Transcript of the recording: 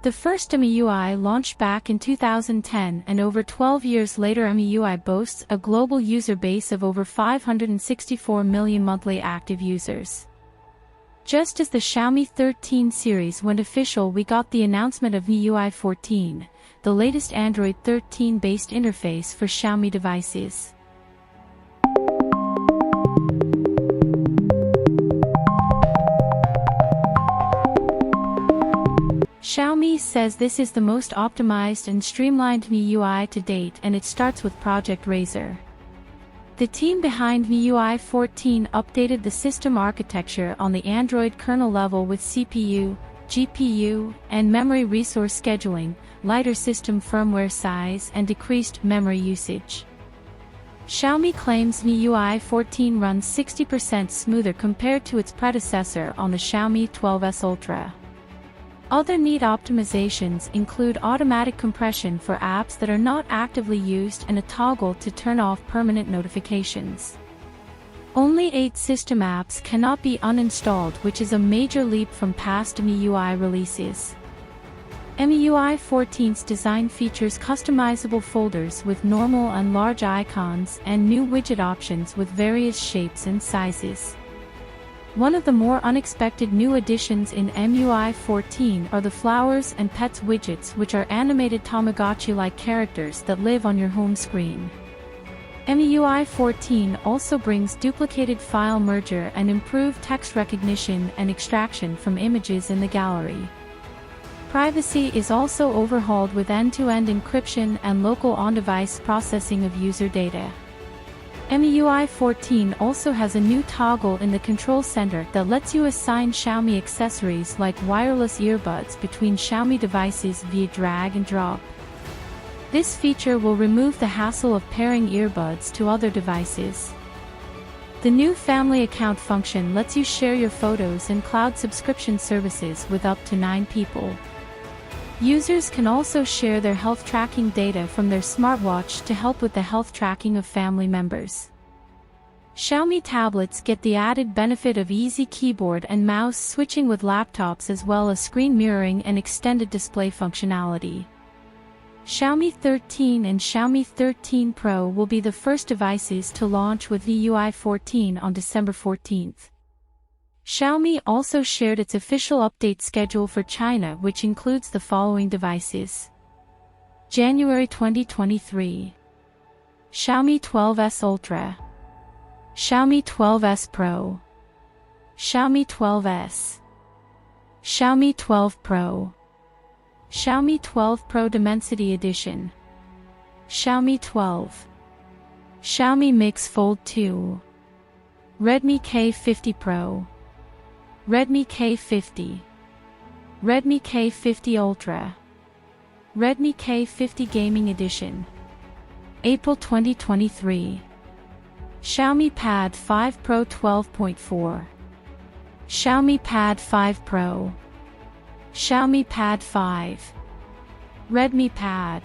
The first MIUI launched back in 2010, and over 12 years later MIUI boasts a global user base of over 564 million monthly active users. Just as the Xiaomi 13 series went official, we got the announcement of MIUI 14, the latest Android 13-based interface for Xiaomi devices. Xiaomi says this is the most optimized and streamlined MIUI to date, and it starts with Project Razor. The team behind MIUI 14 updated the system architecture on the Android kernel level with CPU, GPU, and memory resource scheduling, lighter system firmware size, and decreased memory usage. Xiaomi claims MIUI 14 runs 60% smoother compared to its predecessor on the Xiaomi 12S Ultra. Other neat optimizations include automatic compression for apps that are not actively used and a toggle to turn off permanent notifications. Only 8 system apps cannot be uninstalled, which is a major leap from past MIUI releases. MIUI 14's design features customizable folders with normal and large icons and new widget options with various shapes and sizes. One of the more unexpected new additions in MIUI 14 are the flowers and pets widgets, which are animated Tamagotchi-like characters that live on your home screen. MIUI 14 also brings duplicated file merger and improved text recognition and extraction from images in the gallery. Privacy is also overhauled with end-to-end encryption and local on-device processing of user data. MIUI 14 also has a new toggle in the control center that lets you assign Xiaomi accessories like wireless earbuds between Xiaomi devices via drag and drop. This feature will remove the hassle of pairing earbuds to other devices. The new family account function lets you share your photos and cloud subscription services with up to 9 people. Users can also share their health tracking data from their smartwatch to help with the health tracking of family members. Xiaomi tablets get the added benefit of easy keyboard and mouse switching with laptops, as well as screen mirroring and extended display functionality. Xiaomi 13 and Xiaomi 13 Pro will be the first devices to launch with MIUI 14 on December 14th. Xiaomi also shared its official update schedule for China, which includes the following devices. January 2023. Xiaomi 12S Ultra, Xiaomi 12S Pro, Xiaomi 12S, Xiaomi 12 Pro, Xiaomi 12 Pro Dimensity Edition, Xiaomi 12, Xiaomi Mix Fold 2, Redmi K50 Pro, Redmi K50, Redmi K50 Ultra, Redmi K50 Gaming Edition. April 2023. Xiaomi Pad 5 Pro 12.4, Xiaomi Pad 5 Pro, Xiaomi Pad 5, Redmi Pad.